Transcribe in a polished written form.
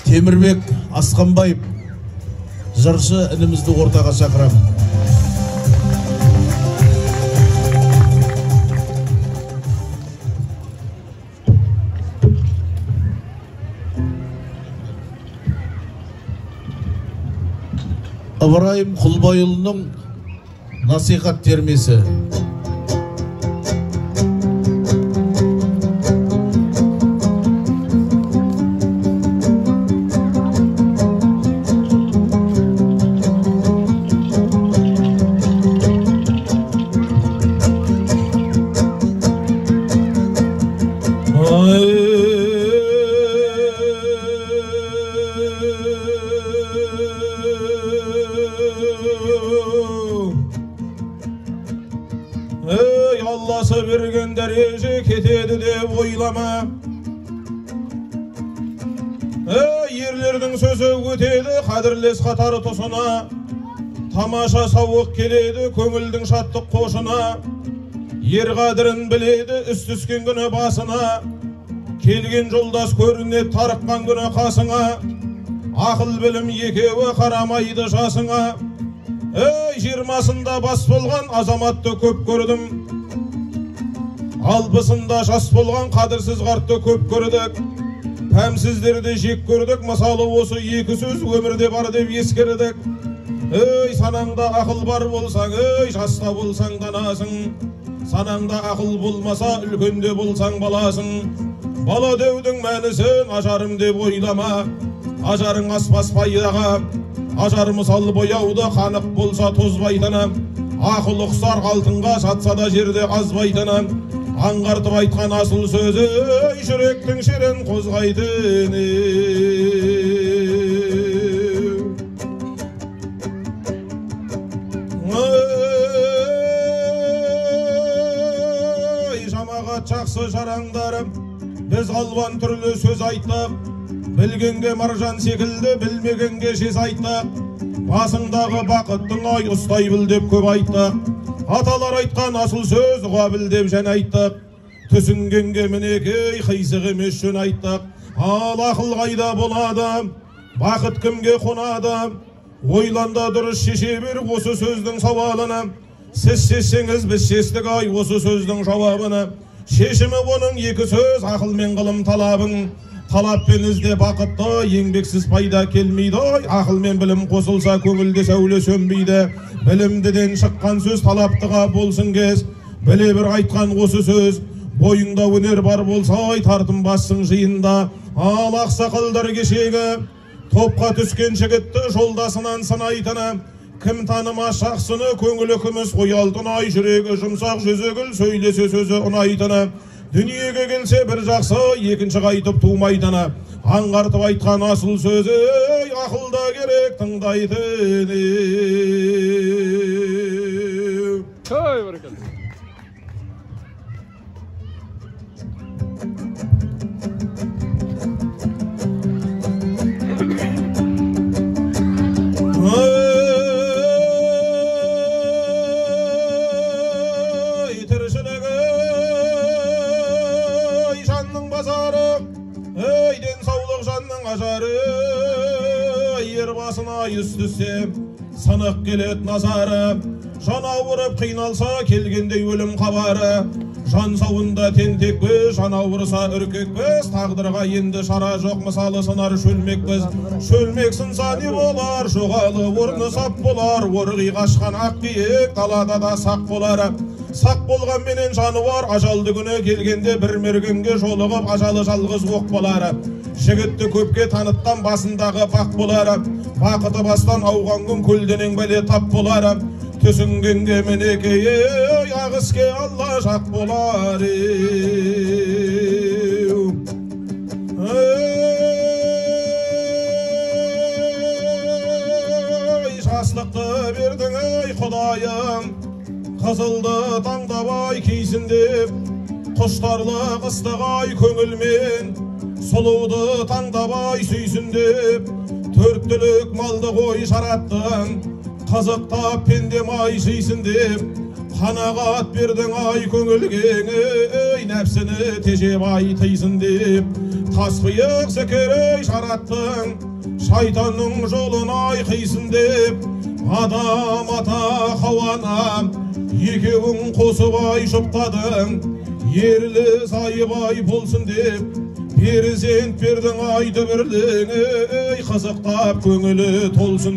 Темірбек Асқанбаев жыршы інімізді ортаға шақырамын. Ыбырайым Құлбайұлының насихат термесі. Allah'sı bergen dereje ketedi dep oylama. Yerlerдің сөзі өтеді қадірлес қатары тұсына. Тамаша сауық келеді көңілдің шаттық қошына. Ер қадірін біледі үст түскен күні басына. Келген жолдас көрінеді тарыққан күні қасыңа. Ақыл білім екеуі қарамайды жасыңа. 20-сында бас болған азаматты көп көрдім. 60-сында жас болған қадірсіз қартты көп көрдік. Пәмсіздерді жек көрдік, мысалы осы екі сөз өмірде бар деп ескердік. Санаңда ақыл бар болсаң, жаста болсаң данасың. Санаңда ақыл болмаса, үлкенде болсаң баласың. Бала деудің мәнісін ажарым деп ойлама. Ажарың аспас пайдаға. Ажар мысал бояуды қанық болса тозбайтыны. Ақыл ұқсар алтынға жатса да жерде азбайтыны. Аңғартып айтқан асыл сөзі жүректің шерін қозғайтыны. Жамағат жақсы жараңдарым, біз алуан түрлі сөз айттық. Білгенге маржан секілді, білмегенге жез айттық. Басыңдағы бақыттың ай ұстай біл деп көп айттық. Аталар айтқан асыл сөз ұға біл деп жән айттық. Түсінгенге мінекей қисық емес жөн айттық. Ал ақыл қайда болады, бақыт кімге қонады? Ойланда дұрыс шеше бер осы сөздің сауалына. Сіз шешсеңіз біз шестік ай осы сөздің жауабына. Шешімі оның екі сөз, ақыл мен ғылым талабың. Талаппен ізде бақытты, еңбексіз пайда келмейді. Ақыл мен білім қосылса көңілде сәуле сөнбейді. Білімдіден шыққан сөз талаптыға болсын кез. Біле бір айтқан осы сөз, бойыңда өнер бар болса тартым бассың жиында. Ал ақсақалдар кешегі топқа түскен жігітті жолдасынан сынайтыны. Кім танымас жақсыны, көңілі күміс қой алтын ай, жүрегі жұмсақ жүзі гүл, сөйлесе сөзі ұнайтыны. Дүниеге келсе бір жақсы, екінші қайтып тумайтыны. Аңғартып айтқан асыл сөзі, ақылда керек тыңдайтыны. Ой, баракат. Ер басына yüz түссе, сынық келет назары. Жан ауырып қиналса, келгендей өлім қабары. Жан сауында тентекпіз, жан ауырса үркекпіз. Тағдырға енді шара жоқ, мысалы сынар шөлмекпіз. Шөлмек сынса не болар, жоғалы орны сап болар. Орғи қашқан ақ киік, далада да сақ болар. Сақ болған менен жануар, ажалды күні келгенде бір мергенге жолығып, ажалы жалғыз оқ болар. Жігітті көпке танытқан басындағы бақ болар. Бақыты бастан ауған күн көлденең бәле тап болар. Түсінгенге мінекей ағыске алла жақ болар. Жаслықты бердің ей құдайым, қызылды таңдабай кейсін деп. Құштарлы қыстығай көңілмен, сұлуды таңдабай сүйсін деп. Төрттілік малды қой жараттың, қызықтап пендем ай жейсін деп. Qanağat berдің ай көңілгеңе, ей нәпсіні тежеп айтайсың деп. Тасқиық секерей жараттың, шайтанның жолын айқайсың деп. Адам ата Хауаны екеуің қосып ай жұптадың, ерлі зайыбай болсын деп. Перзент бердің ай дүбірліңе, ей қызықтап көңілі толсын.